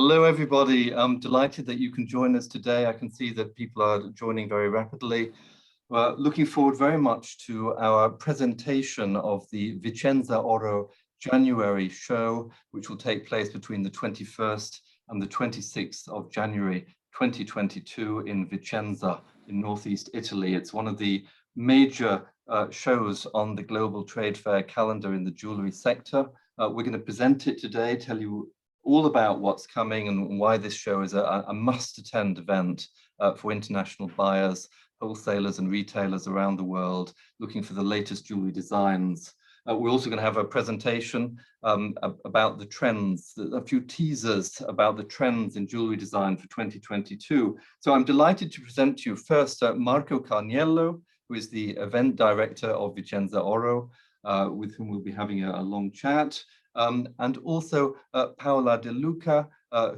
Hello, everybody. I'm delighted that you can join us today. I can see that people are joining very rapidly. We're looking forward very much to our presentation of the Vicenzaoro January show, which will take place between the 21st and the 26th of January 2022 in Vicenza in northeast Italy. It's one of the major shows on the global trade fair calendar in the jewellery sector. We're going to present it today, tell you all about what's coming and why this show is a must-attend event for international buyers, wholesalers and retailers around the world looking for the latest jewellery designs. We're also going to have a presentation about the trends, a few teasers about the trends in jewellery design for 2022. So I'm delighted to present to you first Marco Carniello, who is the event director of Vicenzaoro, with whom we'll be having a long chat. And also Paola De Luca,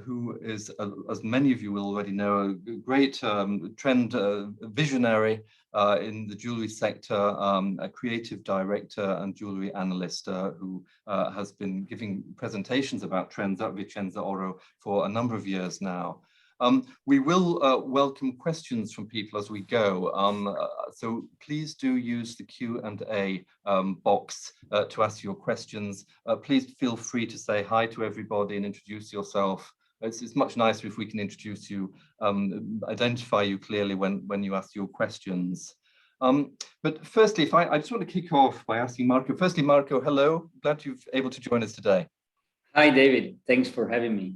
who is, as many of you will already know, a great trend visionary in the jewellery sector, a creative director and jewellery analyst who has been giving presentations about trends at Vicenzaoro for a number of years now. We will welcome questions from people as we go, so please do use the Q&A box to ask your questions. Please feel free to say hi to everybody and introduce yourself. It's much nicer if we can introduce you, identify you clearly when you ask your questions. But firstly, I just want to kick off by asking Marco. Firstly, Marco, hello. Glad you're able to join us today. Hi, David. Thanks for having me.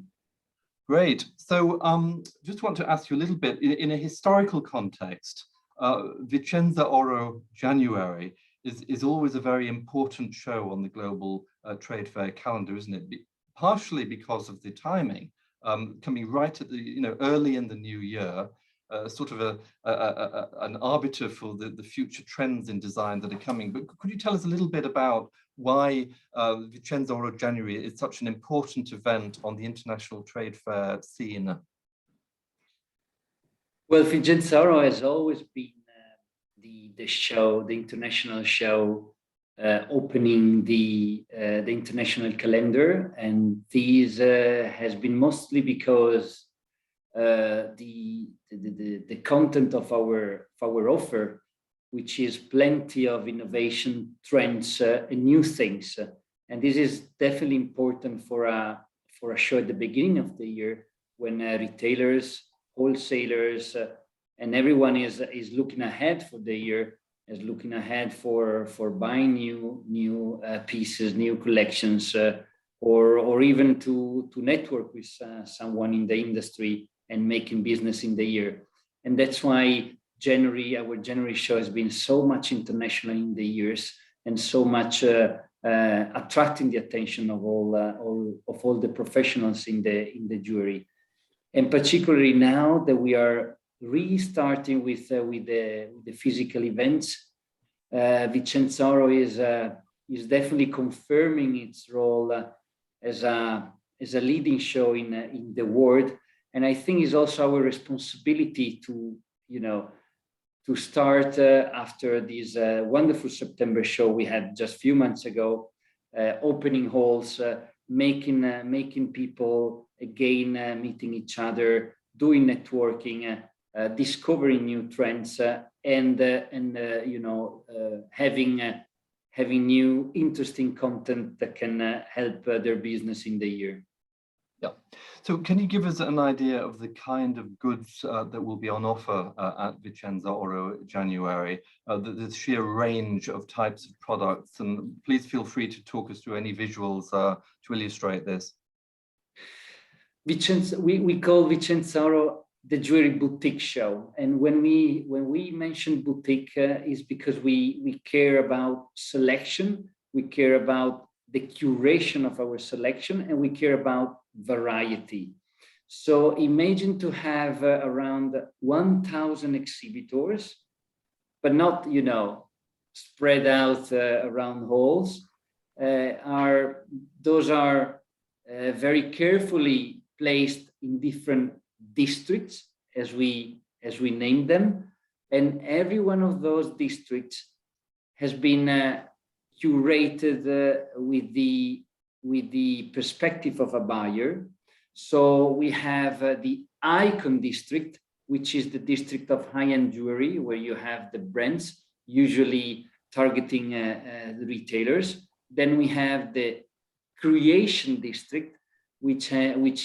Great. So just want to ask you a little bit, in a historical context, Vicenzaoro January is always a very important show on the global trade fair calendar, isn't it? Partially because of the timing, coming right at the, early in the new year, sort of an arbiter for the future trends in design that are coming. But could you tell us a little bit about why Vicenzaoro January is such an important event on the international trade fair scene? Well, Vicenzaoro has always been the show, the international show, opening the international calendar, and this has been mostly because the content of our offer, which is plenty of innovation, trends, and new things. And this is definitely important for a show at the beginning of the year when retailers, wholesalers, and everyone is looking ahead for the year, is looking ahead for buying new pieces, new collections, or even to network with someone in the industry and making business in the year. And that's why our January show has been so much international in the years and so much attracting the attention of all the professionals in the jewelry. And particularly now that we are restarting with the physical events, Vicenzaoro is definitely confirming its role as a leading show in the world. And I think it's also our responsibility to start after this wonderful September show we had just a few months ago, opening halls, making people again meeting each other, doing networking, discovering new trends, and having new interesting content that can help their business in the year. Yeah. So can you give us an idea of the kind of goods that will be on offer at Vicenzaoro January, the sheer range of types of products? And please feel free to talk us through any visuals to illustrate this. We call Vicenzaoro the jewelry boutique show. And when we mention boutique is because we care about selection, we care about the curation of our selection, and we care about variety. So imagine to have around 1,000 exhibitors, but not, spread out around halls. Those are very carefully placed in different districts, as we name them. And every one of those districts has been curated with the perspective of a buyer. So we have the Icon District, which is the district of high-end jewelry, where you have the brands usually targeting the retailers. Then we have the Creation District, which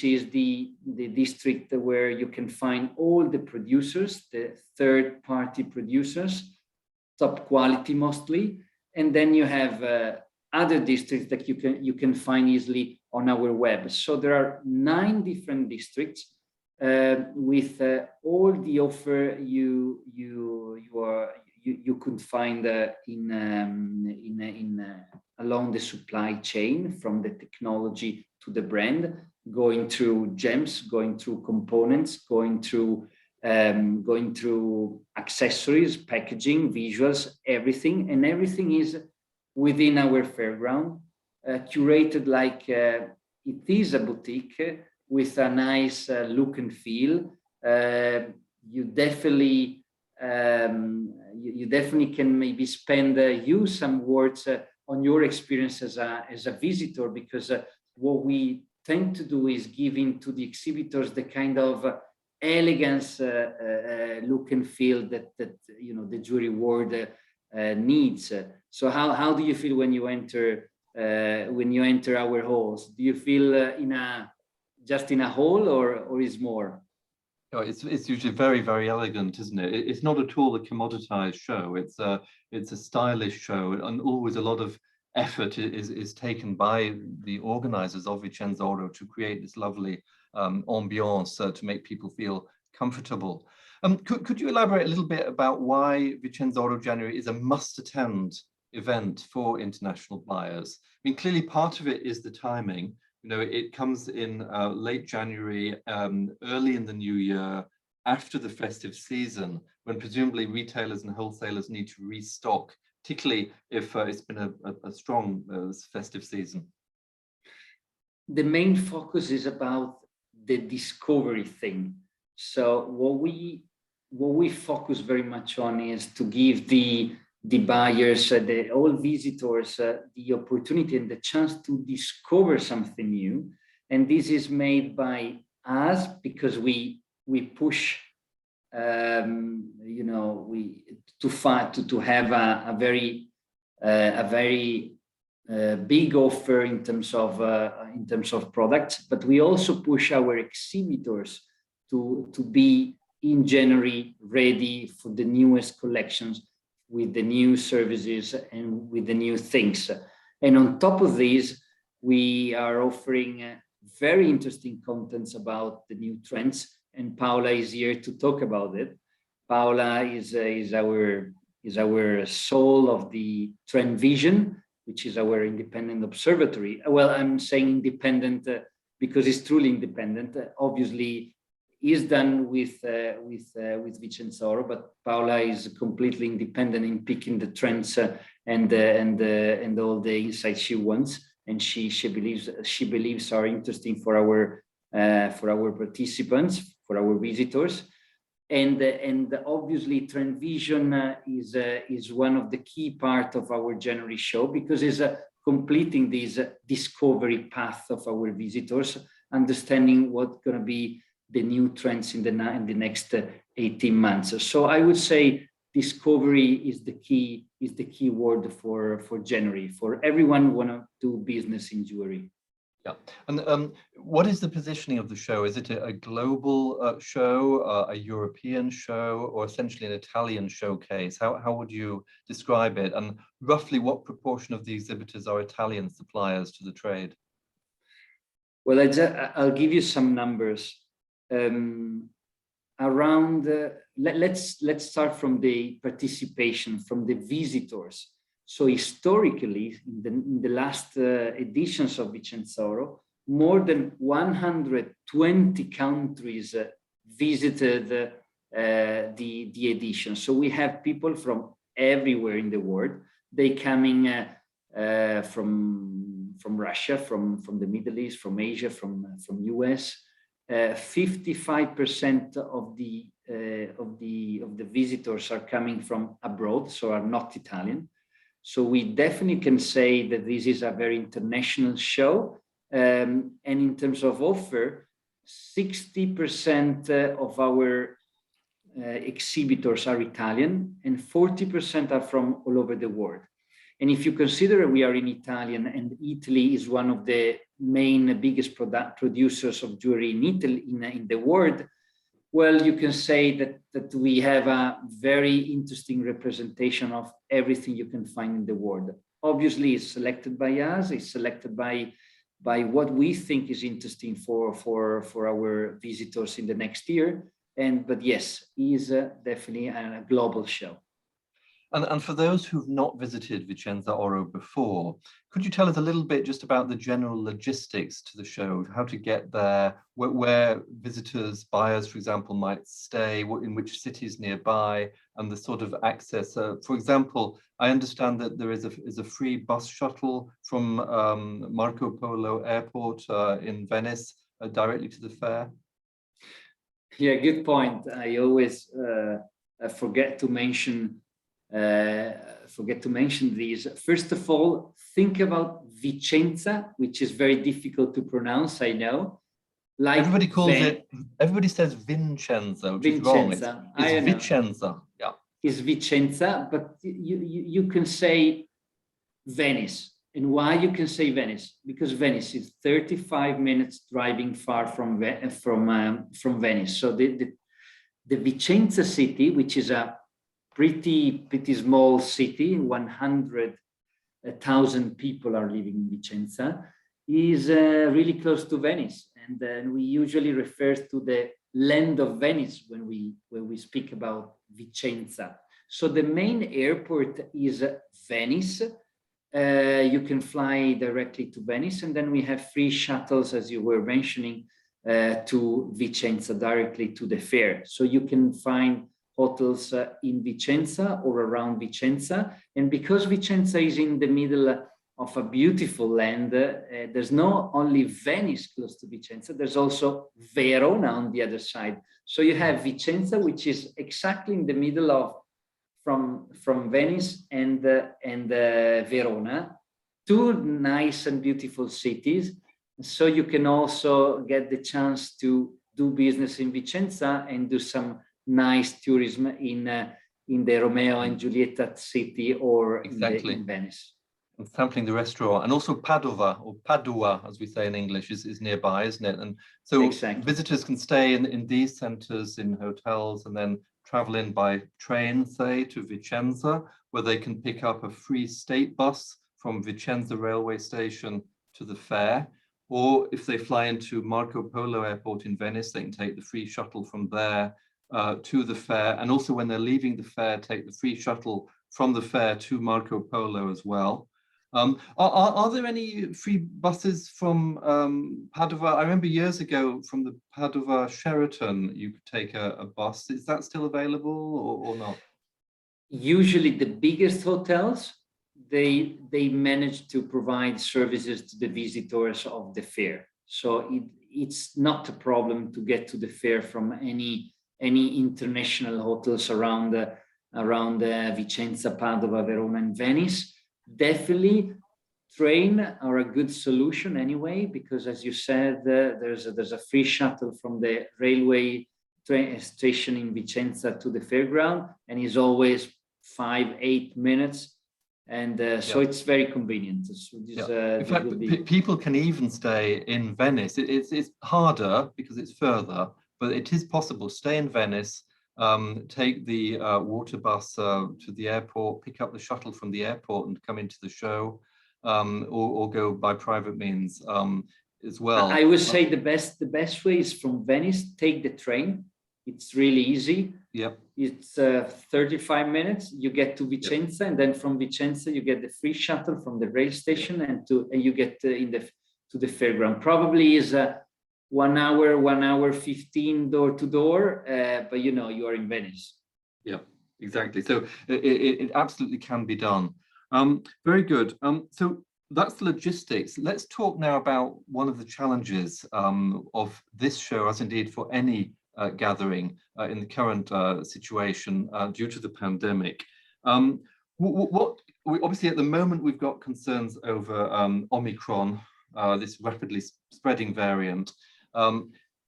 is the district where you can find all the producers, the third-party producers, top quality mostly. And then you have other districts that you can find easily on our web. So there are 9 different districts with all the offer you could find along the supply chain, from the technology to the brand, going through gems, going through components, going through accessories, packaging, visuals, everything, and everything is within our fairground, curated like it is a boutique with a nice look and feel. You definitely can maybe use some words on your experience as a visitor, because what we tend to do is giving to the exhibitors the kind of elegance look and feel that the jewelry world needs. So how do you feel when you enter our halls? Do you feel just in a hall, or is more? Oh, it's usually very, very elegant, isn't it? It's not at all a commoditized show. It's a stylish show, and always a lot of effort is taken by the organizers of Vicenzaoro to create this lovely ambiance to make people feel comfortable. Could you elaborate a little bit about why Vicenzaoro January is a must-attend event for international buyers? I mean, clearly part of it is the timing. It comes in late January, early in the new year, after the festive season, when presumably retailers and wholesalers need to restock, particularly if it's been a strong festive season. The main focus is about the discovery thing. So what we focus very much on is to give the buyers, all visitors, the opportunity and the chance to discover something new. And this is made by us because we push, to have a very big offer in terms of products, but we also push our exhibitors to be in January ready for the newest collections, with the new services and with the new things. And on top of this, we are offering very interesting contents about the new trends, and Paola is here to talk about it. Paola is our soul of the Trend Vision, which is our independent observatory. Well, I'm saying independent because it's truly independent. Obviously, is done with Vicenzaoro, but Paola is completely independent in picking the trends and all the insights she wants, and she believes are interesting for our participants, for our visitors, and obviously Trend Vision is one of the key part of our January show, because it's completing this discovery path of our visitors, understanding what's going to be the new trends in the next 18 months. So I would say discovery is the key word for January, for everyone who want to do business in jewelry. Yeah, and what is the positioning of the show? Is it a global show, a European show, or essentially an Italian showcase? How would you describe it? And roughly what proportion of the exhibitors are Italian suppliers to the trade? Well, I'll give you some numbers. Let's start from the participation, from the visitors. So historically, in the last editions of Vicenzaoro, more than 120 countries visited the edition. So we have people from everywhere in the world. They coming from Russia, from the Middle East, from Asia, from US. 55% of the visitors are coming from abroad, so are not Italian. So we definitely can say that this is a very international show. And in terms of offer, 60% of our exhibitors are Italian and 40% are from all over the world. And if you consider we are in Italian and Italy is one of the main biggest producers of jewelry in Italy, in the world, well, you can say that we have a very interesting representation of everything you can find in the world. Obviously, it's selected by us, it's selected by what we think is interesting for our visitors in the next year. But yes, it is definitely a global show. And for those who've not visited Vicenzaoro before, could you tell us a little bit just about the general logistics to the show, how to get there, where visitors, buyers, for example, might stay, in which cities nearby, and the sort of access? For example, I understand that there is a free bus shuttle from Marco Polo Airport in Venice directly to the fair. Yeah, good point. I always forget to mention these. First of all, think about Vicenza, which is very difficult to pronounce, I know. Like everybody calls it, everybody says Vicenza, which is wrong. It's Vicenza, yeah. It's Vicenza, but you can say Venice. And why you can say Venice? Because Venice is 35 minutes driving far from Venice. So the Vicenza city, which is a pretty small city, 100,000 people are living in Vicenza, is really close to Venice. And then we usually refer to the land of Venice when we speak about Vicenza. So the main airport is Venice. You can fly directly to Venice, and then we have free shuttles, as you were mentioning, to Vicenza, directly to the fair. So you can find hotels in Vicenza or around Vicenza. And because Vicenza is in the middle of a beautiful land, there's not only Venice close to Vicenza, there's also Verona on the other side. So you have Vicenza, which is exactly in the middle of from Venice and Verona, two nice and beautiful cities. So you can also get the chance to do business in Vicenza and do some nice tourism in the Romeo and Julieta city or in Venice. And sampling the restaurant, and also Padova, or Padua, as we say in English, is nearby, isn't it? And so visitors can stay in these centers, in hotels, and then travel in by train, say, to Vicenza, where they can pick up a free state bus from Vicenza railway station to the fair. Or if they fly into Marco Polo Airport in Venice, they can take the free shuttle from there to the fair. And also when they're leaving the fair, take the free shuttle from the fair to Marco Polo as well. Are there any free buses from Padova? I remember years ago from the Padova Sheraton, you could take a bus. Is that still available or not? Usually the biggest hotels, they manage to provide services to the visitors of the fair. So it's not a problem to get to the fair from any international hotels around Vicenza, Padova, Verona, and Venice. Definitely train are a good solution anyway, because as you said, there's a free shuttle from the railway train station in Vicenza to the fairground, and is always 5-8 minutes, and so it's very convenient. In fact, people can even stay in Venice. It's harder because it's further, but it is possible to stay in Venice, take the water bus to the airport, pick up the shuttle from the airport and come into the show, or go by private means as well. I would say the best way is from Venice, take the train. It's really easy. Yep. It's 35 minutes. You get to Vicenza, and then from Vicenza you get the free shuttle from the rail station, and you get to the fairground. Probably is 1 hour 15 door to door, but you are in Venice. Yeah, exactly. So it absolutely can be done. Very good. So that's the logistics. Let's talk now about one of the challenges of this show, as indeed for any gathering in the current situation due to the pandemic. Obviously at the moment we've got concerns over Omicron, this rapidly spreading variant.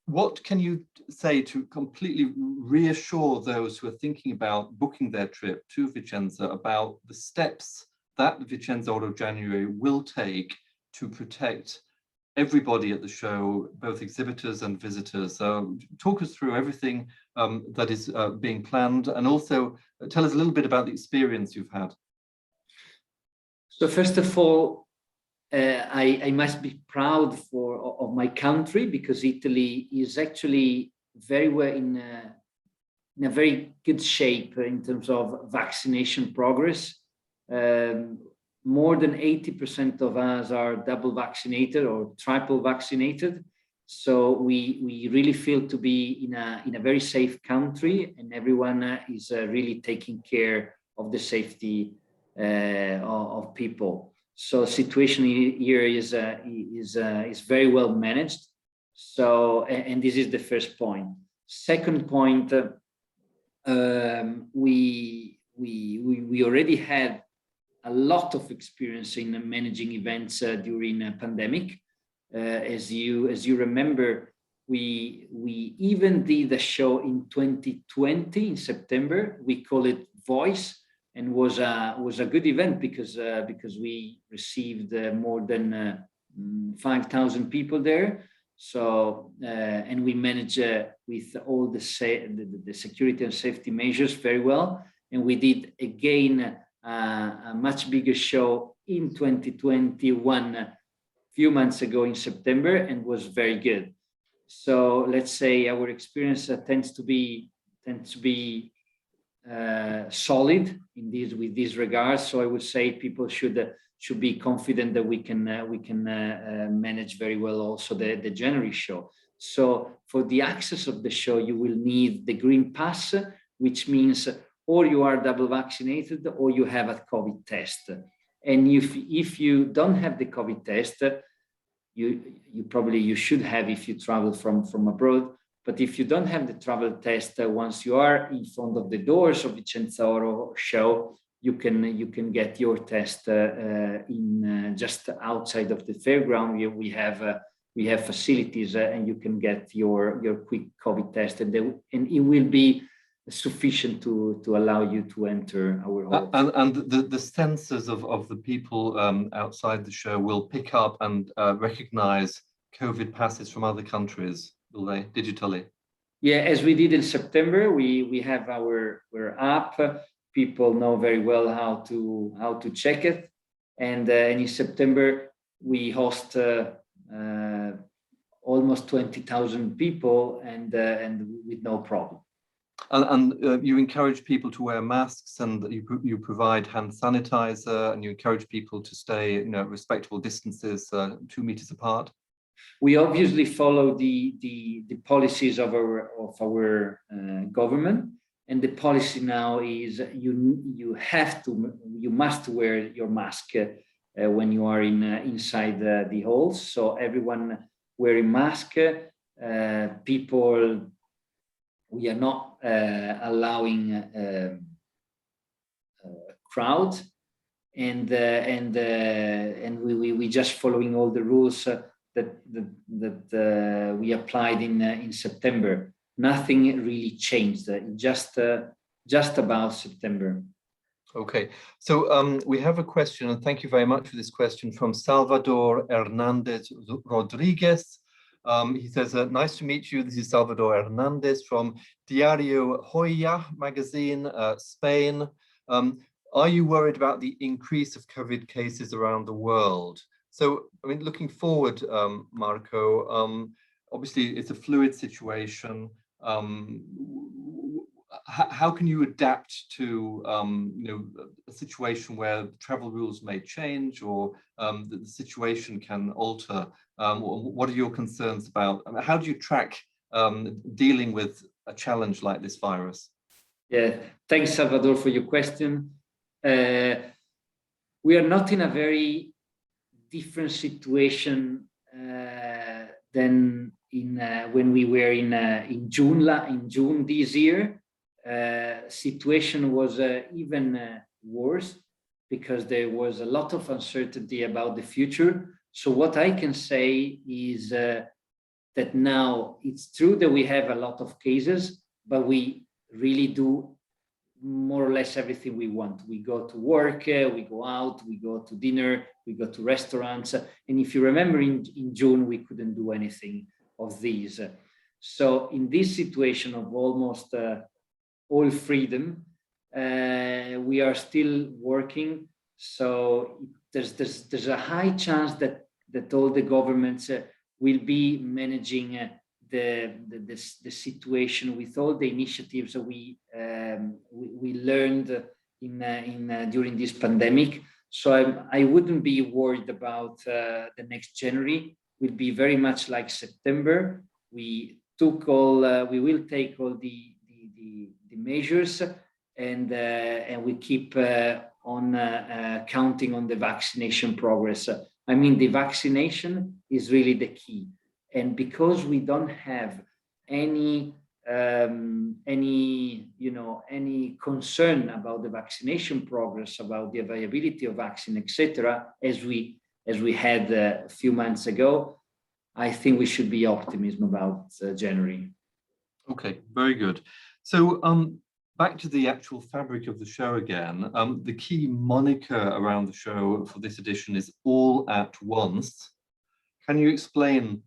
what can you say to completely reassure those who are thinking about booking their trip to Vicenza about the steps that Vicenzaoro January will take to protect everybody at the show, both exhibitors and visitors? Talk us through everything that is being planned, and also tell us a little bit about the experience you've had. So first of all, I must be proud of my country, because Italy is actually very well in a very good shape in terms of vaccination progress. More than 80% of us are double vaccinated or triple vaccinated. So we really feel to be in a very safe country, and everyone is really taking care of the safety of people. So situation here is very well managed. So, and this is the first point. Second point, we already had a lot of experience in managing events during a pandemic. As you remember, we even did a show in 2020 in September. We call it Voice, and was a good event because we received more than 5,000 people there. So and we managed with all the security and safety measures very well. And we did again a much bigger show in 2021, a few months ago in September, and was very good. So let's say our experience tends to be solid in with these regards. So I would say people should be confident that we can manage very well also the January show. So for the access of the show, you will need the green pass, which means or you are double vaccinated or you have a COVID test. And if you don't have the COVID test, you should have if you travel from abroad. But if you don't have the travel test, once you are in front of the doors of Vicenzaoro show, you can get your test in just outside of the fairground. We have facilities, and you can get your quick COVID test, and it will be sufficient to allow you to enter our hall. And the sensors of the people outside the show will pick up and recognize COVID passes from other countries, will they, digitally? Yeah, as we did in September, we have our app. People know very well how to check it, and in September we host almost 20,000 people, and with no problem. And you encourage people to wear masks, and you provide hand sanitizer, and you encourage people to stay, respectable distances, 2 meters apart. We obviously follow the policies of our government, and the policy now is you must wear your mask when you are inside the halls. So everyone wearing mask. People, we are not allowing crowds, and we just following all the rules that we applied in September. Nothing really changed. Just about September. Okay, so we have a question, and thank you very much for this question, from Salvador Hernandez Rodriguez. He says, nice to meet you. This is Salvador Hernandez from Diario Hoya magazine, Spain. Are you worried about the increase of COVID cases around the world? So, I mean, looking forward, Marco, obviously it's a fluid situation. How can you adapt to a situation where travel rules may change, or the situation can alter? What are your concerns about? I mean, how do you track dealing with a challenge like this virus? Yeah, thanks, Salvador, for your question. We are not in a very different situation than when we were in June this year. Situation was even worse because there was a lot of uncertainty about the future. So what I can say is that now it's true that we have a lot of cases, but we really do more or less everything we want. We go to work, we go out, we go to dinner, we go to restaurants. And if you remember in June, we couldn't do anything of these. So in this situation of almost all freedom, we are still working. So there's a high chance that all the governments will be managing the situation with all the initiatives that we learned during this pandemic. So I wouldn't be worried about the next January. Will be very much like September. We will take all the measures, and we keep on counting on the vaccination progress. I mean, the vaccination is really the key. And because we don't have any concern about the vaccination progress, about the availability of vaccine, etc., as we had a few months ago, I think we should be optimism about January. Okay, very good. So back to the actual fabric of the show again. The key moniker around the show for this edition is "All at Once." Can you explain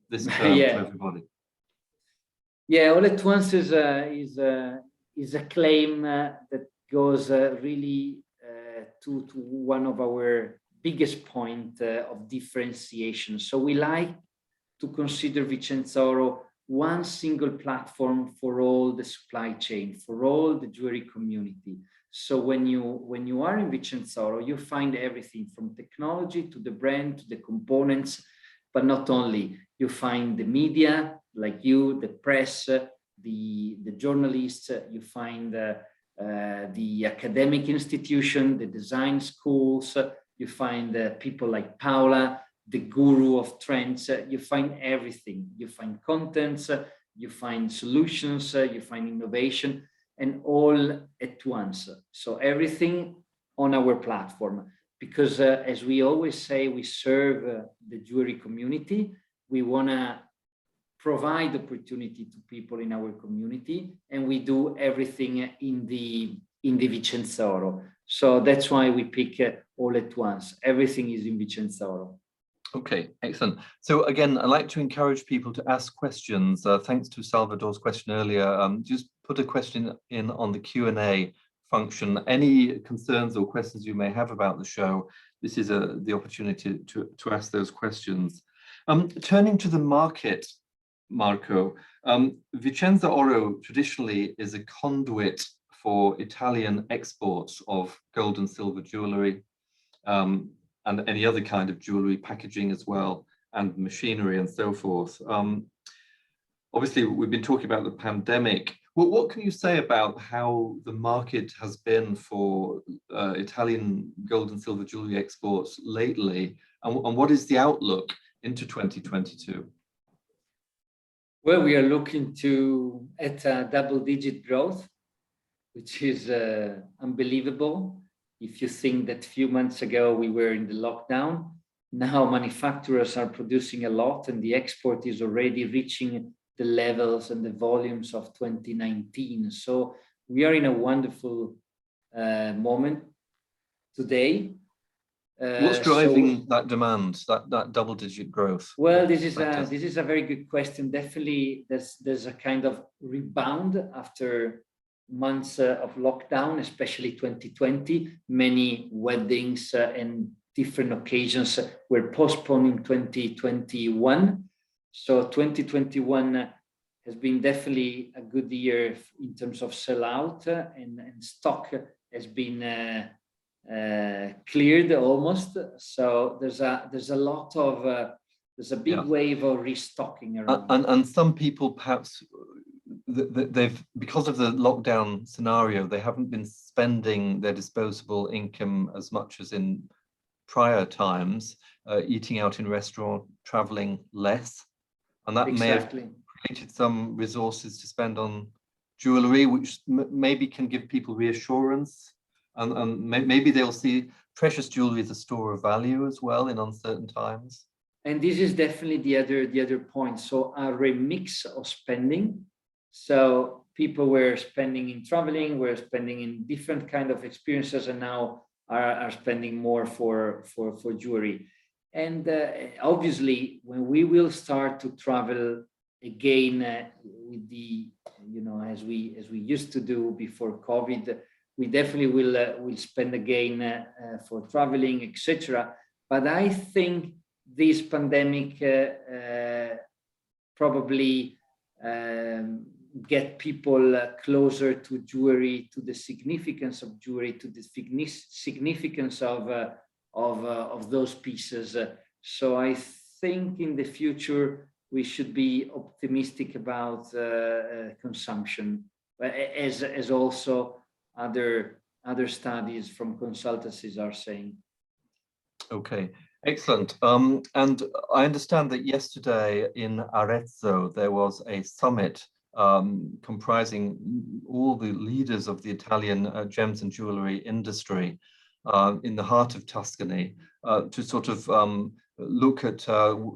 this term to everybody? Yeah, all at once is a claim that goes really to one of our biggest point of differentiation. So we like to consider Vicenzaoro one single platform for all the supply chain, for all the jewelry community. So when you are in Vicenzaoro, you find everything from technology to the brand to the components, but not only. You find the media, like you, the press, the journalists, you find the academic institution, the design schools, you find people like Paola, the guru of trends, you find everything. You find contents, you find solutions, you find innovation, and all at once. So everything on our platform. Because as we always say, we serve the jewelry community. We want to provide opportunity to people in our community, and we do everything in the Vicenzaoro. So that's why we pick all at once. Everything is in Vicenzaoro. Okay, excellent. So again, I'd like to encourage people to ask questions. Thanks to Salvador's question earlier. Just put a question in on the Q&A function. Any concerns or questions you may have about the show, this is the opportunity to ask those questions. Turning to the market, Marco, Vicenzaoro traditionally is a conduit for Italian exports of gold and silver jewellery, and any other kind of jewellery, packaging as well, and machinery and so forth. Obviously, we've been talking about the pandemic. What can you say about how the market has been for Italian gold and silver jewellery exports lately, and what is the outlook into 2022? Well, we are looking at a double-digit growth, which is unbelievable. If you think that a few months ago we were in the lockdown, now manufacturers are producing a lot, and the export is already reaching the levels and the volumes of 2019. So we are in a wonderful moment today. What's driving that demand, that double-digit growth? Well, this is a very good question. Definitely, there's a kind of rebound after months of lockdown, especially 2020. Many weddings and different occasions were postponed in 2021. So 2021 has been definitely a good year in terms of sell-out, and stock has been cleared almost. So there's a big wave of restocking around. And some people perhaps they've, because of the lockdown scenario, they haven't been spending their disposable income as much as in prior times, eating out in restaurant, traveling less, and that may have created some resources to spend on jewellery, which maybe can give people reassurance, and maybe they'll see precious jewellery as a store of value as well in uncertain times. And this is definitely the other point. So a remix of spending. So people were spending in traveling, were spending in different kind of experiences, and now are spending more for jewelry. And obviously, when we will start to travel again with the, you know, as we used to do before COVID, we definitely will spend again for traveling, etc. But I think this pandemic probably get people closer to jewelry, to the significance of jewelry, to the significance of those pieces. So I think in the future we should be optimistic about consumption, as also other studies from consultancies are saying. Okay, excellent. And I understand that yesterday in Arezzo there was a summit comprising all the leaders of the Italian gems and jewelry industry in the heart of Tuscany to sort of look at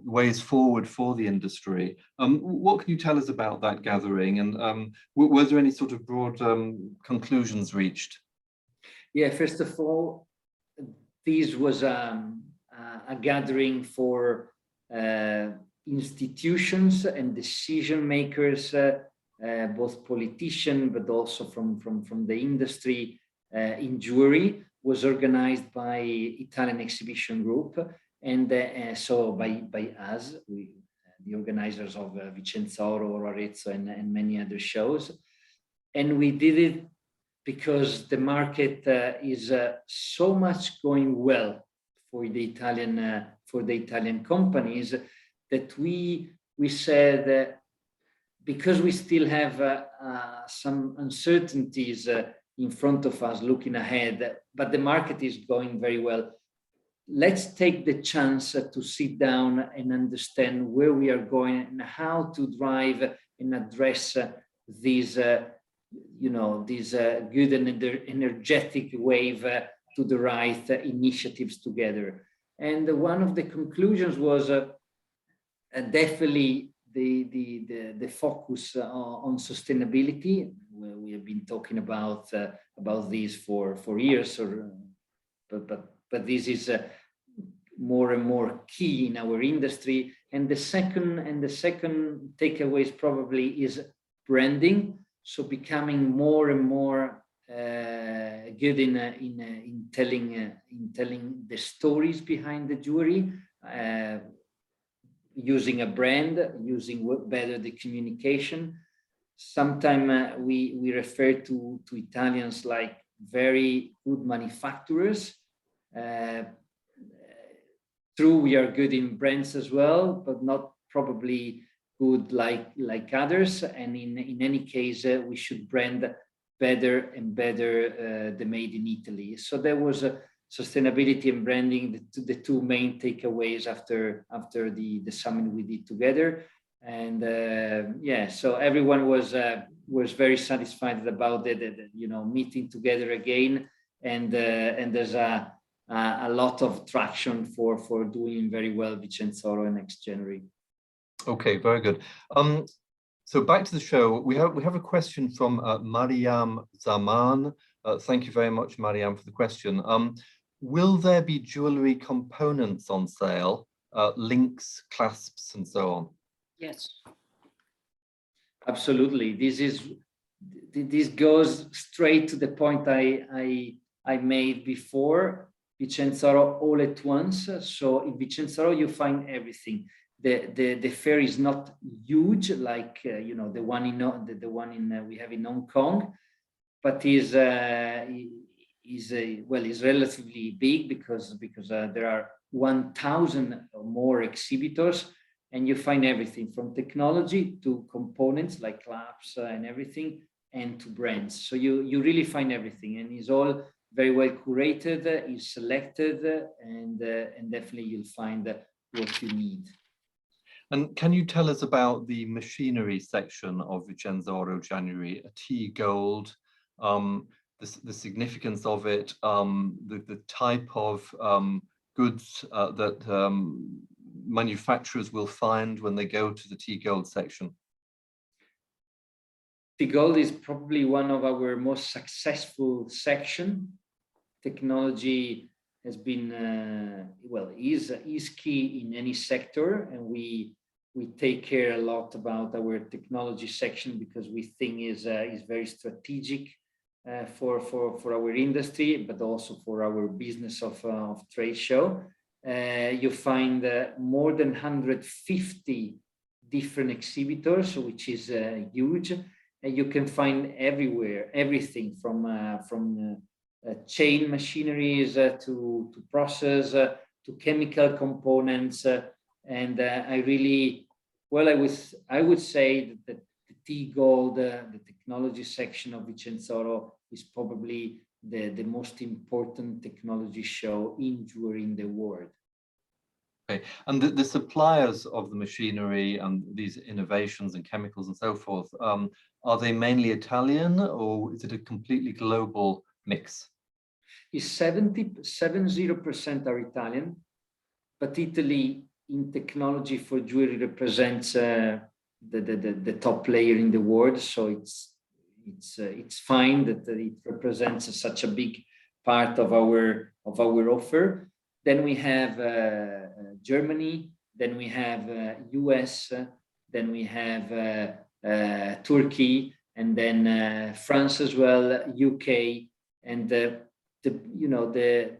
ways forward for the industry. What can you tell us about that gathering, and was there any sort of broad conclusions reached? Yeah, first of all, this was a gathering for institutions and decision makers, both politicians, but also from the industry in jewelry. Was organized by Italian Exhibition Group, and so by us, the organizers of Vicenzaoro, Arezzo, and many other shows. And we did it because the market is so much going well for the Italian companies, that we said because we still have some uncertainties in front of us looking ahead, but the market is going very well. Let's take the chance to sit down and understand where we are going and how to drive and address these this good and energetic wave to the right initiatives together. And one of the conclusions was definitely the focus on sustainability. We have been talking about this for years, but this is more and more key in our industry. And the second takeaway is probably branding. So becoming more and more good in telling the stories behind the jewelry, using a brand, using better the communication. Sometimes we refer to Italians like very good manufacturers. True, we are good in brands as well, but not probably good like others. And in any case, we should brand better and better the made in Italy. So there was sustainability and branding, the two main takeaways after the summit we did together. And so everyone was very satisfied about the meeting together again. And there's a lot of traction for doing very well Vicenzaoro next January. Okay, very good. So back to the show, we have a question from Mariam Zaman. Thank you very much, Mariam, for the question. Will there be jewelry components on sale, links, clasps, and so on? Yes, absolutely. This goes straight to the point I made before. Vicenzaoro all at once. So in Vicenzaoro you find everything. The fair is not huge like the one we have in Hong Kong, but is relatively big because there are 1,000 or more exhibitors, and you find everything from technology to components like clasps and everything, and to brands. So you really find everything, and it's all very well curated, is selected, and definitely you'll find what you need. And can you tell us about the machinery section of Vicenzaoro January, a tea gold, the significance of it, the type of goods that manufacturers will find when they go to the T-Gold section? T-Gold is probably one of our most successful section. Technology has been, is key in any sector, and we take care a lot about our technology section because we think is very strategic for our industry, but also for our business of trade show. You find more than 150 different exhibitors, which is huge. And you can find everywhere, everything from chain machineries to process to chemical components. And I would say that the T-Gold, the technology section of Vicenzaoro, is probably the most important technology show in jewelry in the world. Okay, and the suppliers of the machinery and these innovations and chemicals and so forth, are they mainly Italian, or is it a completely global mix? Is 70% are Italian, but Italy in technology for jewelry represents the top player in the world. So it's fine that it represents such a big part of our offer. Then we have Germany, then we have US, then we have Turkey, and then France as well, UK, and the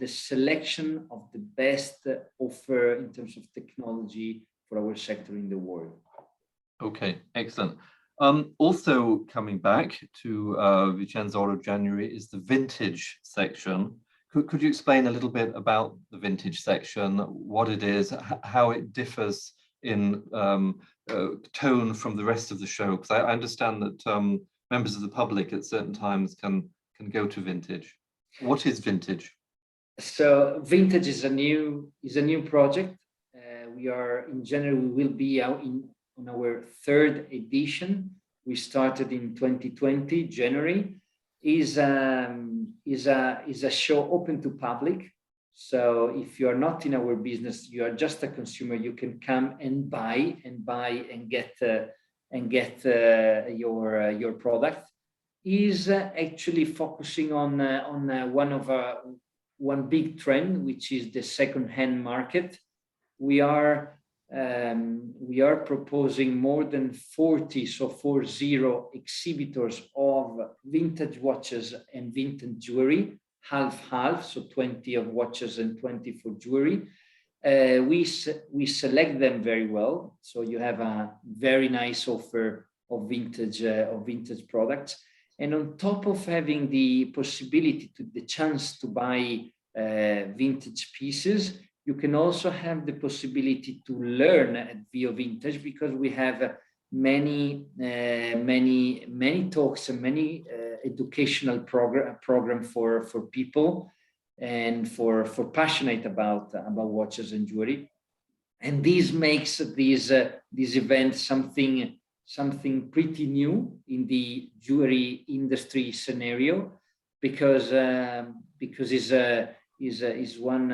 selection of the best offer in terms of technology for our sector in the world. Okay, excellent. Also coming back to Vicenzaoro January is the vintage section. Could you explain a little bit about the vintage section, what it is, how it differs in tone from the rest of the show? Because I understand that members of the public at certain times can go to vintage. What is vintage? So vintage is a new project. We will be out on our third edition. We started in 2020 January. Is a show open to public. So if you are not in our business, you are just a consumer, you can come and buy and get your product. Is actually focusing on one big trend, which is the second-hand market. We are proposing more than 40 exhibitors of vintage watches and vintage jewelry, half, so 20 of watches and 20 for jewelry. We select them very well, so you have a very nice offer of vintage products. And on top of having the possibility the chance to buy vintage pieces, you can also have the possibility to learn at VO Vintage, because we have many talks and many educational program for people and for passionate about watches and jewelry. And this makes this event something pretty new in the jewelry industry scenario, because is one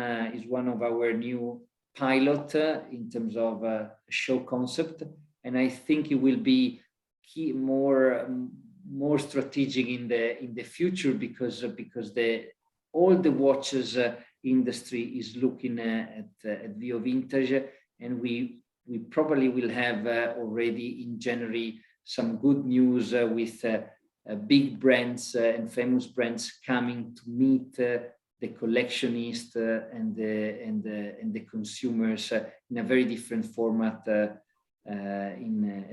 of our new pilot in terms of show concept, and I think it will be more strategic in the future, because all the watches industry is looking at VO Vintage, and we probably will have already in January some good news with big brands and famous brands coming to meet the collectionists and the consumers in a very different format at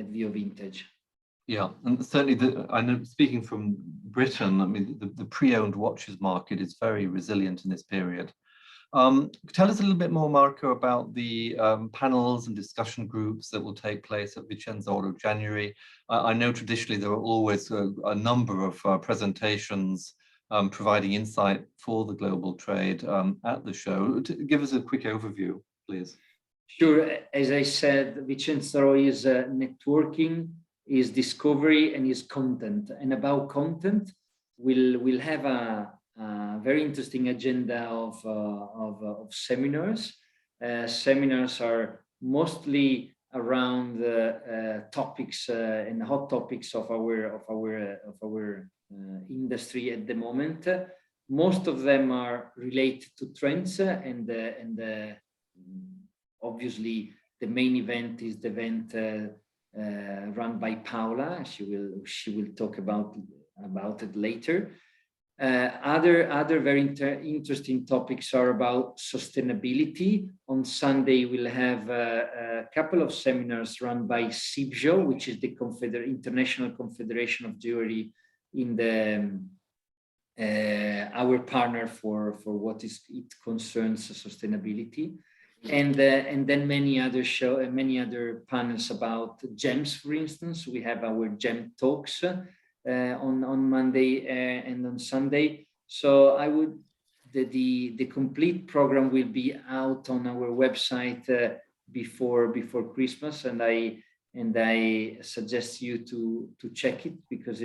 VO Vintage. Yeah, and certainly I know, speaking from Britain, I mean, the pre-owned watches market is very resilient in this period. Tell us a little bit more, Marco, about the panels and discussion groups that will take place at Vicenzaoro January. I know traditionally there are always a number of presentations providing insight for the global trade at the show. Give us a quick overview, please. Sure. As I said, Vicenzaoro is networking, is discovery, and is content. And about content, we'll have a very interesting agenda of seminars. Seminars are mostly around topics and hot topics of our industry at the moment. Most of them are related to trends, and obviously the main event is the event run by Paola. She will talk about it later. Other very interesting topics are about sustainability. On Sunday, we'll have a couple of seminars run by CIBJO, which is the International Confederation of Jewelry, in the our partner for what it concerns sustainability, and then many other panels about gems. For instance, we have our gem talks on Monday and on Sunday. So the complete program will be out on our website before Christmas, and I suggest you to check it, because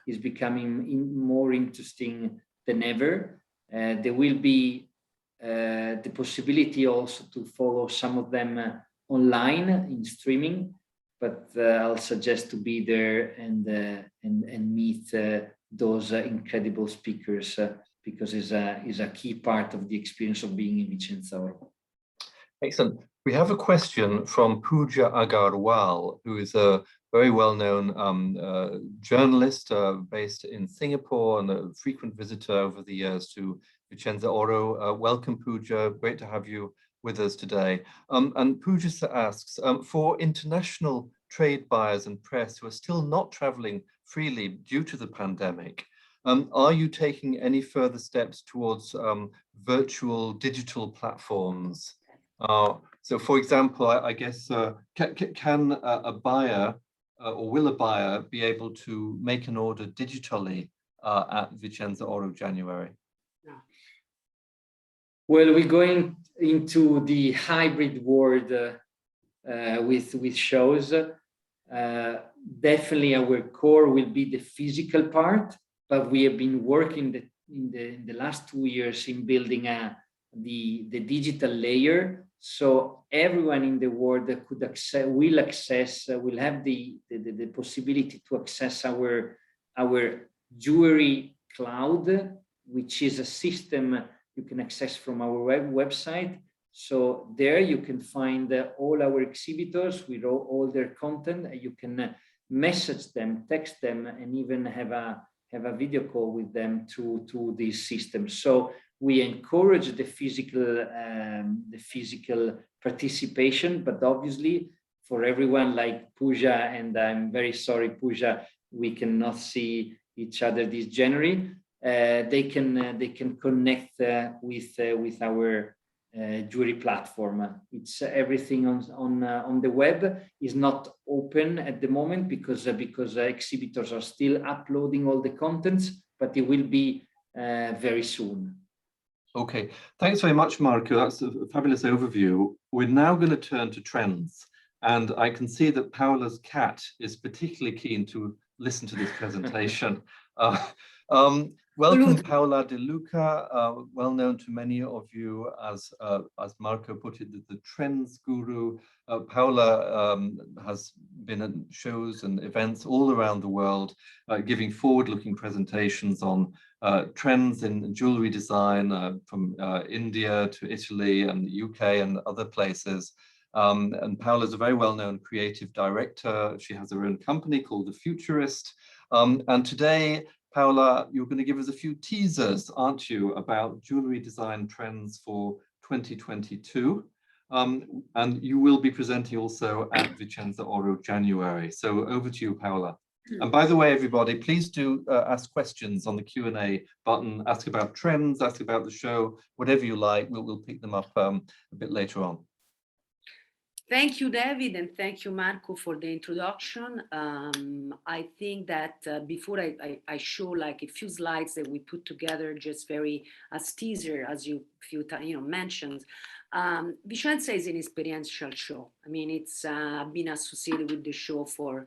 it's becoming more interesting than ever. There will be the possibility also to follow some of them online in streaming, but I'll suggest to be there and meet those incredible speakers, because it's a key part of the experience of being in Vicenzaoro. Excellent. We have a question from Pooja Agarwal, who is a very well-known journalist based in Singapore and a frequent visitor over the years to Vicenzaoro. Welcome, Pooja. Great to have you with us today. And Pooja asks, for international trade buyers and press who are still not traveling freely due to the pandemic, are you taking any further steps towards virtual digital platforms? So, for example, I guess, can a buyer or will a buyer be able to make an order digitally at Vicenzaoro January? Well, we're going into the hybrid world with shows. Definitely, our core will be the physical part, but we have been working in the last 2 years in building the digital layer. So everyone in the world that will have the possibility to access our jewelry cloud, which is a system you can access from our website. So there you can find all our exhibitors with all their content. You can message them, text them, and even have a video call with them through this system. So we encourage the physical participation, but obviously for everyone like Pooja, and I'm very sorry, Pooja, we cannot see each other this January. They can connect with our jewelry platform. It's everything on the web is not open at the moment because exhibitors are still uploading all the contents, but it will be very soon. Okay, thanks very much, Marco. That's a fabulous overview. We're now going to turn to trends, and I can see that Paola's cat is particularly keen to listen to this presentation. Welcome, Paola De Luca, well known to many of you as Marco put it, the trends guru. Paola has been at shows and events all around the world, giving forward-looking presentations on trends in jewelry design from India to Italy and the UK and other places. And Paola is a very well-known creative director. She has her own company called The Futurist. And today, Paola, you're going to give us a few teasers, aren't you, about jewelry design trends for 2022. And you will be presenting also at Vicenzaoro January. So over to you, Paola. And by the way, everybody, please do ask questions on the Q&A button. Ask about trends, ask about the show, whatever you like. We'll pick them up a bit later on. Thank you, David, and thank you, Marco, for the introduction. I think that before I show like a few slides that we put together, just very as teaser, as you mentioned, Vicenza is an experiential show. I mean, it's been associated with the show for a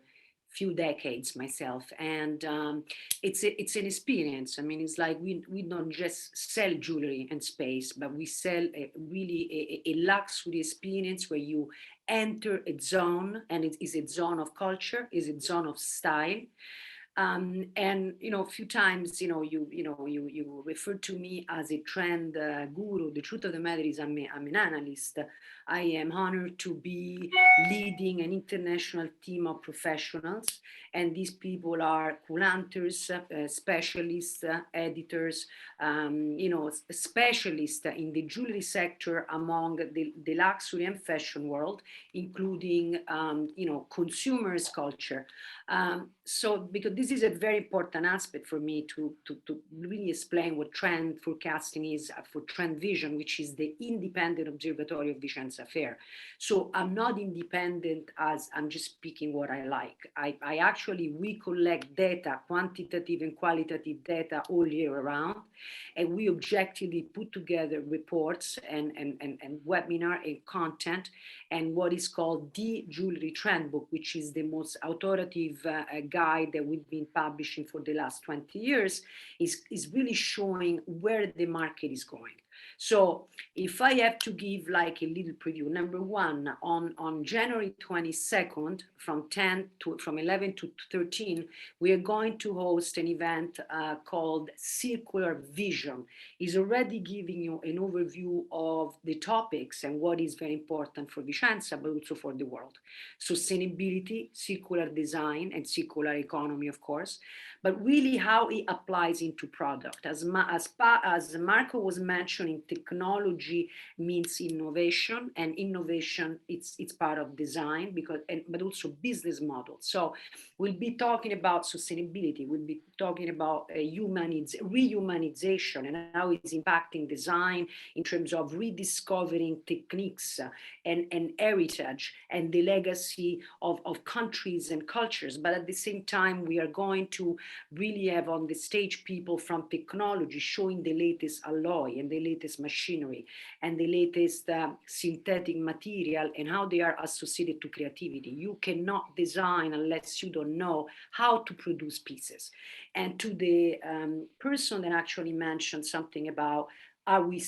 few decades myself, and it's an experience. I mean, it's like we don't just sell jewelry and space, but we sell a luxury experience where you enter a zone, and it is a zone of culture, is a zone of style. And a few times, you refer to me as a trend guru. The truth of the matter is, I'm an analyst. I am honored to be leading an international team of professionals, and these people are curators, specialists, editors, specialists in the jewelry sector among the luxury and fashion world, including, consumers culture. So because this is a very important aspect for me to really explain what trend forecasting is for Trend Vision, which is the independent observatory of Vicenza Fair. So I'm not independent as I'm just speaking what I like. We collect data, quantitative and qualitative data all year around, and we objectively put together reports and webinar and content, and what is called the Jewelry Trend Book, which is the most authoritative guide that we've been publishing for the last 20 years, is really showing where the market is going. So if I have to give like a little preview, number one, on January 22nd, from 11 to 13, we are going to host an event called Circular Vision. It's already giving you an overview of the topics and what is very important for Vicenza, but also for the world. Sustainability, circular design, and circular economy, of course, but really how it applies into product. As Marco was mentioning, technology means innovation, and innovation, it's part of design, but also business models. So we'll be talking about sustainability, we'll be talking about rehumanization and how it's impacting design in terms of rediscovering techniques and heritage and the legacy of countries and cultures. But at the same time, we are going to really have on the stage people from technology showing the latest alloy and the latest machinery and the latest synthetic material and how they are associated to creativity. You cannot design unless you don't know how to produce pieces. And to the person that actually mentioned something about, are we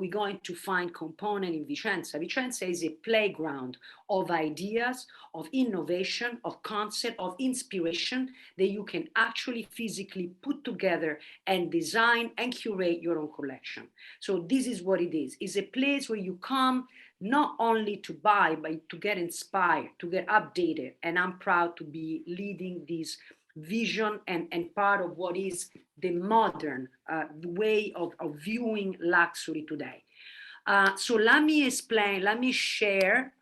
going to find component in Vicenza? Vicenza is a playground of ideas, of innovation, of concept, of inspiration that you can actually physically put together and design and curate your own collection. So this is what it is. It's a place where you come not only to buy, but to get inspired, to get updated. And I'm proud to be leading this vision and part of what is the modern way of viewing luxury today. So let me explain, let me share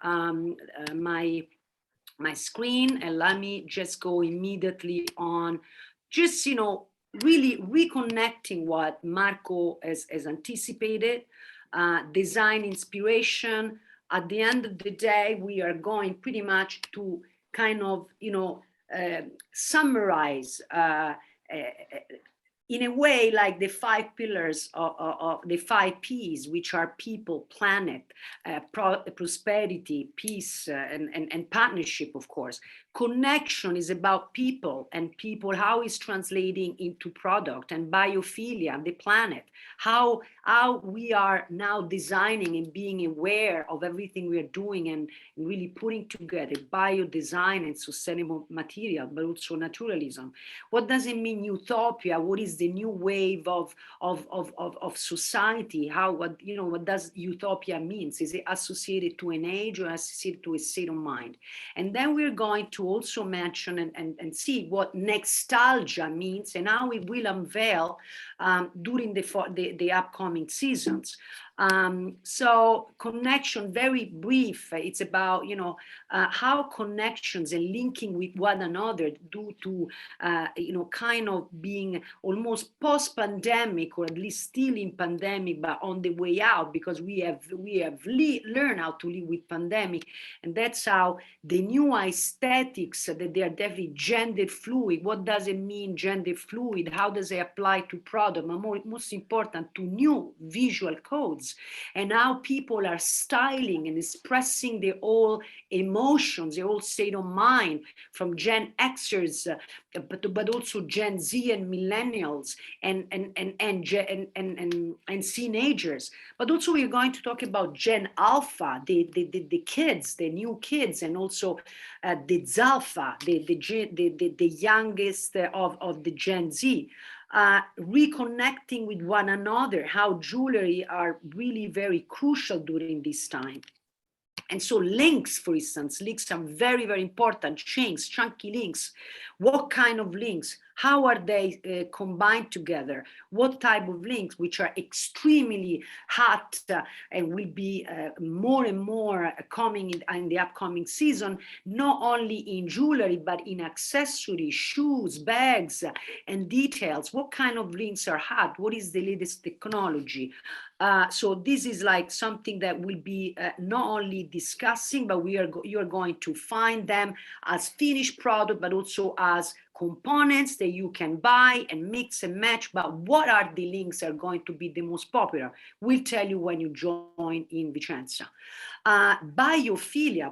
my screen, and let me just go immediately on just, really reconnecting what Marco has anticipated, design inspiration. At the end of the day, we are going pretty much to kind of, summarize in a way like the 5 pillars of the 5 P's, which are people, planet, prosperity, peace, and partnership, of course. Connection is about people, and people, how is translating into product, and biophilia, the planet, how we are now designing and being aware of everything we are doing and really putting together bio-design and sustainable material, but also naturalism. What does it mean utopia? What is the new wave of society? What does utopia means? Is it associated to an age or associated to a state of mind? And then we're going to also mention and see what nostalgia means and how it will unveil during the upcoming seasons. So connection, very brief, it's about, how connections and linking with one another due to, kind of being almost post-pandemic, or at least still in pandemic, but on the way out, because we have learned how to live with pandemic. And that's how the new aesthetics, that they are definitely gender fluid. What does it mean, gender fluid? How does it apply to product? But most important, to new visual codes emotions, and how people are styling and expressing their whole emotions, their whole state of mind, from Gen Xers, but also Gen Z and millennials and teenagers. But also we're going to talk about Gen Alpha, the kids, the new kids, and also the Zalpha, the youngest of the Gen Z. Reconnecting with one another, how jewelry are really very crucial during this time. And so links, for instance, links are very, very important, chains, chunky links. What kind of links? How are they combined together? What type of links, which are extremely hot and will be more and more coming in the upcoming season, not only in jewelry, but in accessories, shoes, bags, and details. What kind of links are hot? What is the latest technology? So this is like something that we'll be not only discussing, but you are going to find them as finished product, but also as components that you can buy and mix and match. But what are the links that are going to be the most popular? We'll tell you when you join in Vicenza. Biophilia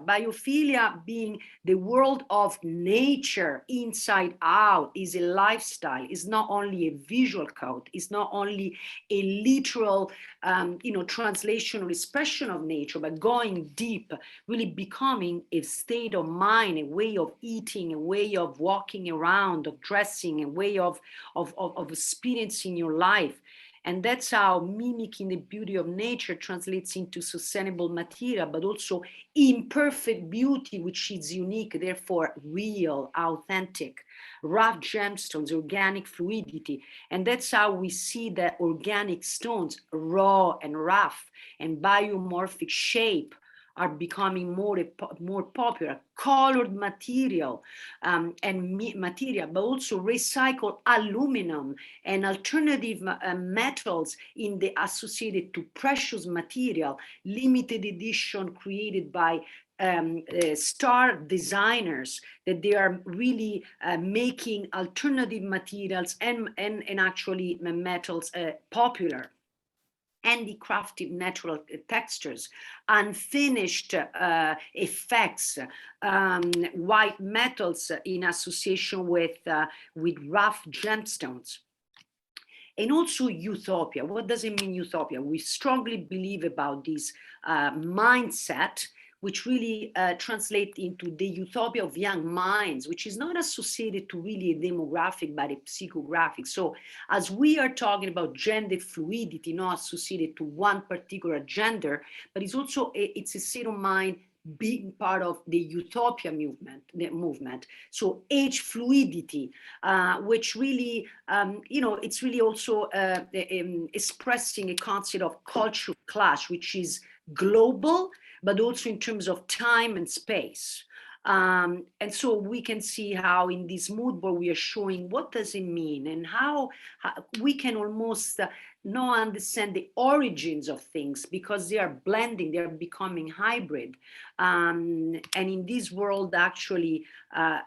being the world of nature inside out, is a lifestyle, is not only a visual code, is not only a literal translation or expression of nature, but going deep, really becoming a state of mind, a way of eating, a way of walking around, of dressing, a way of experiencing your life. And that's how mimicking the beauty of nature translates into sustainable material, but also imperfect beauty, which is unique, therefore real, authentic, rough gemstones, organic fluidity. And that's how we see that organic stones, raw and rough and biomorphic shape, are becoming more popular. Colored material material, but also recycled aluminum and alternative metals in the associated to precious material, limited edition created by star designers, that they are really making alternative materials and actually metals popular. Handicrafted natural textures, unfinished effects, white metals in association with rough gemstones. And also utopia. What does it mean, utopia? We strongly believe about this mindset, which really translate into the utopia of young minds, which is not associated to really a demographic, but a psychographic. So as we are talking about gender fluidity, not associated to one particular gender, but it's also it's a state of mind being part of the utopia movement. So age fluidity, which really, it's really also expressing a concept of cultural clash, which is global, but also in terms of time and space. And so we can see how in this mood board we are showing what does it mean, and how we can almost not understand the origins of things, because they are blending, they are becoming hybrid. And in this world, actually,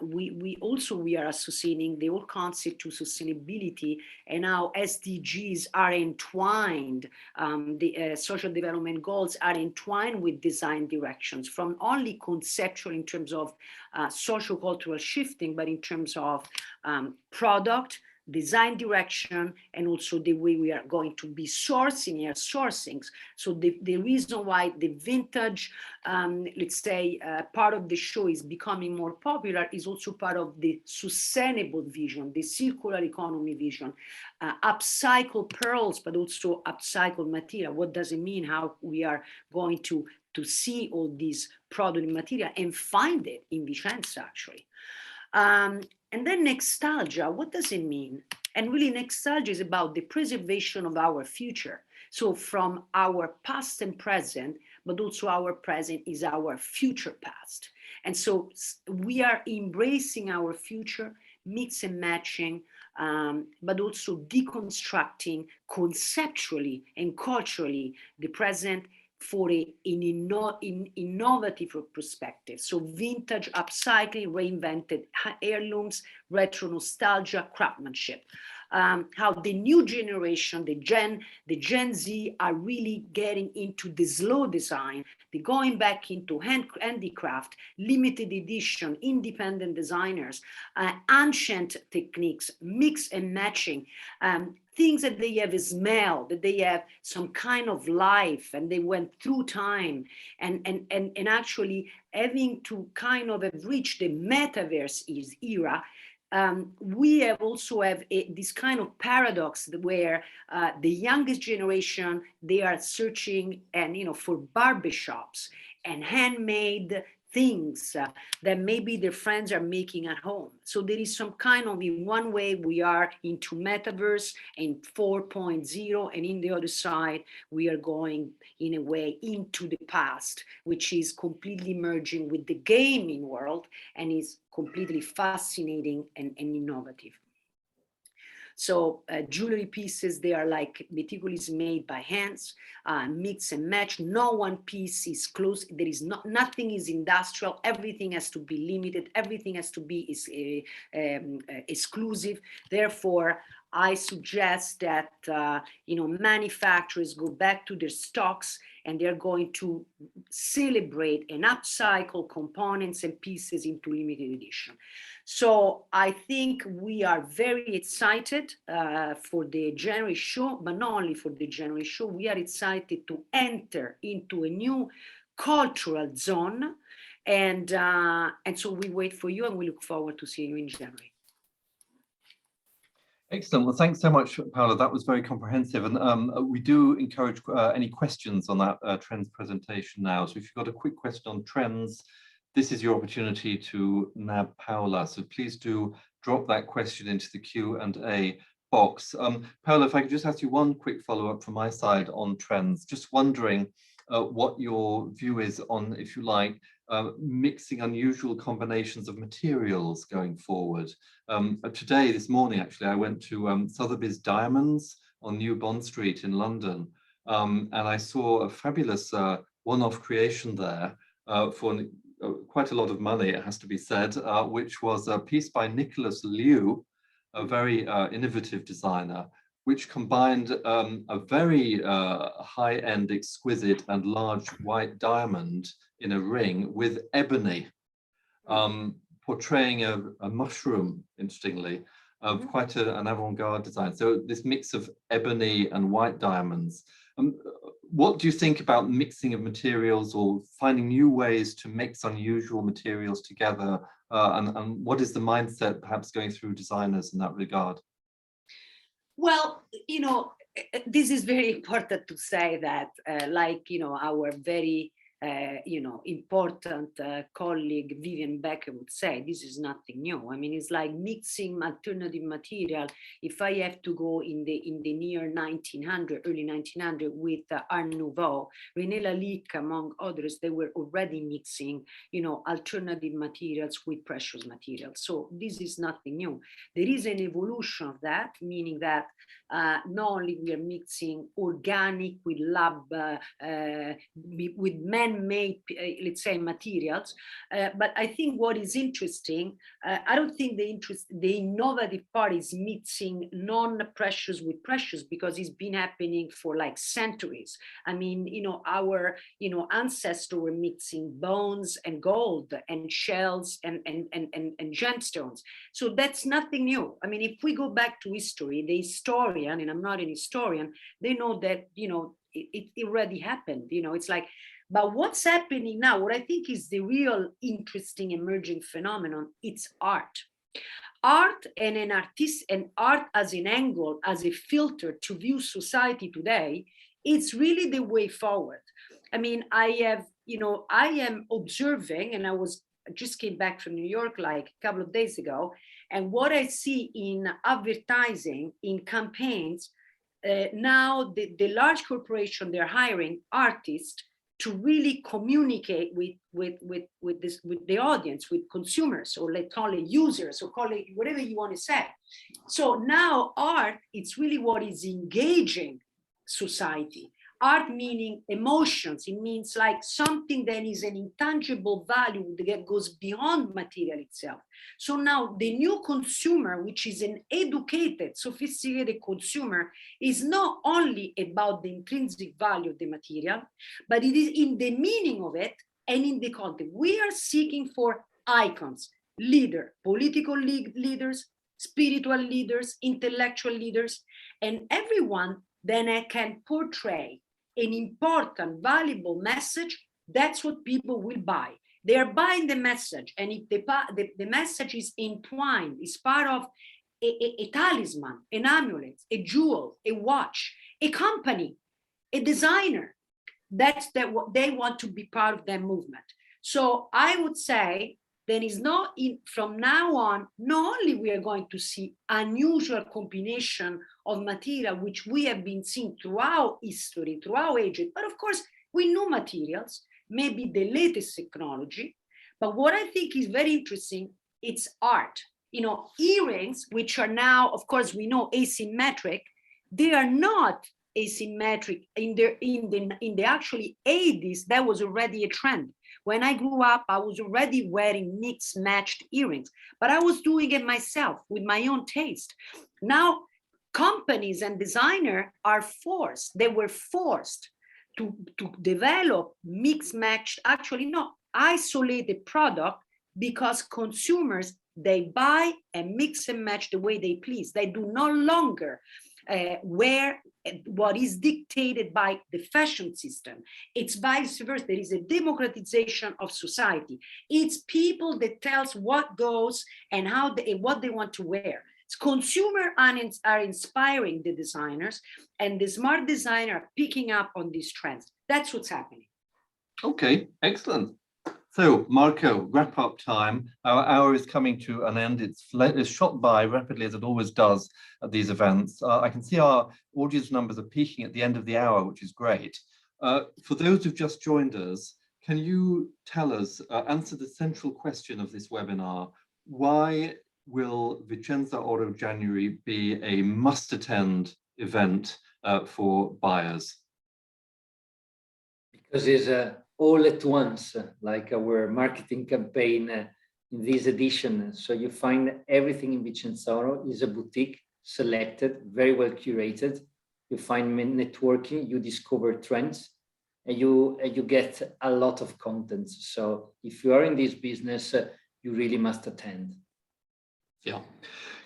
we are associating the whole concept to sustainability, and how SDGs are entwined, the social development goals are entwined with design directions, from only conceptual in terms of socio-cultural shifting, but in terms of product, design direction, and also the way we are going to be sourcing our sourcings. So the reason why the vintage, let's say, part of the show is becoming more popular is also part of the sustainable vision, the circular economy vision, upcycle pearls, but also upcycle material. What does it mean? How we are going to see all these product material and find it in Vicenza, actually. And then nostalgia, what does it mean? And really nostalgia is about the preservation of our future. So from our past and present, but also our present is our future past. And so we are embracing our future, mix and matching, but also deconstructing conceptually and culturally the present for an innovative perspective. So vintage, upcycling, reinvented heirlooms, retro nostalgia, craftsmanship. how the new generation, the Gen Z, are really getting into the slow design. They're going back into handicraft, limited edition, independent designers, ancient techniques, mix and matching, things that they have a smell, that they have some kind of life, and they went through time, and actually having to kind of have reached the metaverse era. We have also have this kind of paradox where the youngest generation, they are searching for barbershops and handmade things that maybe their friends are making at home. So there is some kind of, in one way, we are into metaverse and 4.0, and in the other side, we are going in a way into the past, which is completely merging with the gaming world and is completely fascinating and innovative. So jewelry pieces, they are like meticulously made by hands, mix and match. No one piece is close. There is nothing is industrial. Everything has to be limited. Everything has to be exclusive. Therefore, I suggest that manufacturers go back to their stocks, and they're going to celebrate and upcycle components and pieces into limited edition. So I think we are very excited for the January show, but not only for the January show, we are excited to enter into a new cultural zone. And so we wait for you, and we look forward to seeing you in January. Excellent. Well, thanks so much, Paola. That was very comprehensive. And we do encourage any questions on that trends presentation now. So if you've got a quick question on trends, this is your opportunity to nab Paola. So please do drop that question into the Q&A box. Paola, if I could just ask you one quick follow-up from my side on trends, just wondering what your view is on, if you like, mixing unusual combinations of materials going forward. Today, this morning, actually, I went to Sotheby's Diamonds on New Bond Street in London, and I saw a fabulous one-off creation there for quite a lot of money, it has to be said, which was a piece by Nicholas Liu, a very innovative designer, which combined a very high-end, exquisite and large white diamond in a ring with ebony, portraying a mushroom, interestingly, of quite an avant-garde design. So this mix of ebony and white diamonds. What do you think about mixing of materials or finding new ways to mix unusual materials together? And what is the mindset perhaps going through designers in that regard? Well, this is very important to say that, our very important colleague Vivian Becker would say, this is nothing new. I mean, it's like mixing alternative material. If I have to go in the near 1900, early 1900 with Art Nouveau, René Lalique, among others, they were already mixing, alternative materials with precious materials. So this is nothing new. There is an evolution of that, meaning that not only we are mixing organic with lab, with man-made, let's say, materials, but I think what is interesting, I don't think the innovative part is mixing non-precious with precious, because it's been happening for like centuries. I mean, our ancestors were mixing bones and gold and shells and gemstones. So that's nothing new. I mean, if we go back to history, the historian, and I'm not an historian, they know that it already happened. It's like, but what's happening now, what I think is the real interesting emerging phenomenon, it's art. Art and an artist, and art as an angle, as a filter to view society today, it's really the way forward. I mean, I am observing, and I just came back from New York like a couple of days ago, and what I see in advertising, in campaigns, now the large corporation, they're hiring artists to really communicate with the audience, with consumers, or let's call it users, or call it whatever you want to say. So now art, it's really what is engaging society. Art meaning emotions. It means like something that is an intangible value that goes beyond material itself. So now the new consumer, which is an educated, sophisticated consumer, is not only about the intrinsic value of the material, but it is in the meaning of it and in the content. We are seeking for icons, political leaders, spiritual leaders, intellectual leaders, and everyone then can portray an important, valuable message. That's what people will buy. They are buying the message, and if the message is entwined, is part of a talisman, an amulet, a jewel, a watch, a company, a designer, that's what they want to be part of that movement. So I would say there is from now on, not only we are going to see unusual combination of material, which we have been seeing throughout history, throughout ages, but of course, we new materials, maybe the latest technology. But what I think is very interesting, it's art. You know, earrings, which are now, of course, we know asymmetric, they are not asymmetric in the actually 80s. That was already a trend. When I grew up, I was already wearing mixed matched earrings, but I was doing it myself with my own taste. Now, companies and designers are forced, they were forced to develop mixed matched, actually not isolated product, because consumers, they buy and mix and match the way they please. They do no longer wear what is dictated by the fashion system. It's vice versa. There is a democratization of society. It's people that tells what goes and how what they want to wear. Consumers are inspiring the designers, and the smart designers are picking up on these trends. That's what's happening. Okay, excellent. So, Marco, wrap up time. Our hour is coming to an end. It's shot by rapidly, as it always does at these events. I can see our audience numbers are peaking at the end of the hour, which is great. For those who've just joined us, can you tell us, answer the central question of this webinar? Why will Vicenzaoro January be a must-attend event for buyers? Because it's all at once, like our marketing campaign in this edition. So you find everything in Vicenzaoro is a boutique, selected, very well curated. You find networking, you discover trends, and you get a lot of content. So if you are in this business, you really must attend. Yeah.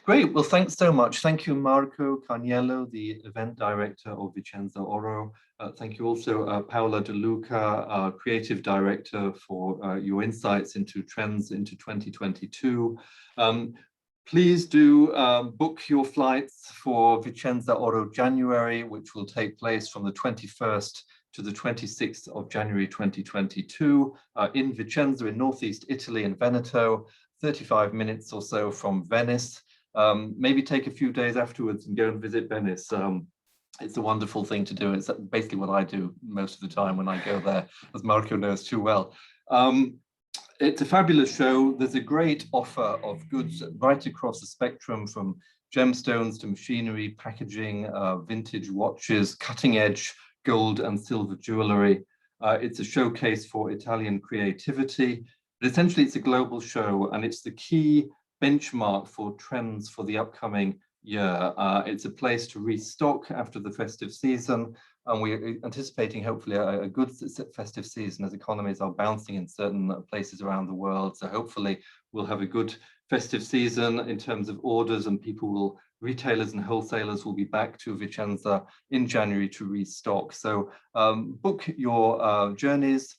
Great. Well, thanks so much. Thank you, Marco Carniello, the event director of Vicenzaoro. Thank you also, Paola De Luca, creative director, for your insights into trends into 2022. Please do book your flights for Vicenzaoro January, which will take place from the 21st to the 26th of January 2022 in Vicenza in northeast Italy, in Veneto, 35 minutes or so from Venice. Maybe take a few days afterwards and go and visit Venice. It's a wonderful thing to do. It's basically what I do most of the time when I go there, as Marco knows too well. It's a fabulous show. There's a great offer of goods right across the spectrum, from gemstones to machinery, packaging, vintage watches, cutting edge gold and silver jewellery. It's a showcase for Italian creativity. But essentially, it's a global show, and it's the key benchmark for trends for the upcoming year. It's a place to restock after the festive season, and we're anticipating hopefully a good festive season as economies are bouncing in certain places around the world. So hopefully we'll have a good festive season in terms of orders, and retailers and wholesalers will be back to Vicenza in January to restock. So book your journeys.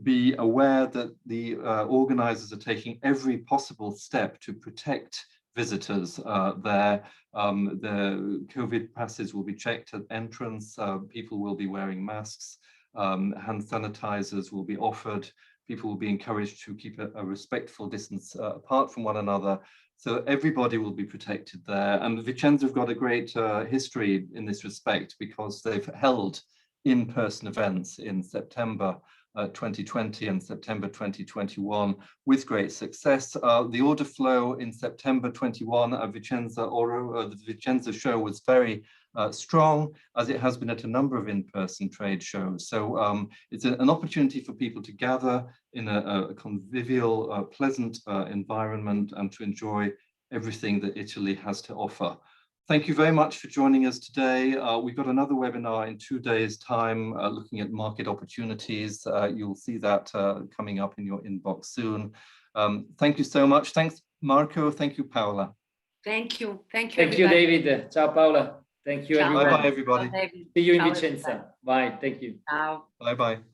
Be aware that the organizers are taking every possible step to protect visitors there. The COVID passes will be checked at entrance. People will be wearing masks. Hand sanitizers will be offered. People will be encouraged to keep a respectful distance apart from one another. So everybody will be protected there. And Vicenza have got a great history in this respect, because they've held in-person events in September 2020 and September 2021 with great success. The order flow in September 21 at Vicenzaoro, the Vicenza show, was very strong as it has been at a number of in-person trade shows. So it's an opportunity for people to gather in a convivial, pleasant environment and to enjoy everything that Italy has to offer. Thank you very much for joining us today. We've got another webinar in 2 days' time looking at market opportunities. You'll see that coming up in your inbox soon. Thank you so much. Thanks, Marco. Thank you, Paola. Thank you. Thank you. Thank you, everybody. David. Ciao, Paola. Thank you, Ciao. everyone. Bye-bye, everybody. Ciao, David. See you in Ciao, Vicenza. everybody. Bye. Thank you. Ciao. Bye-bye.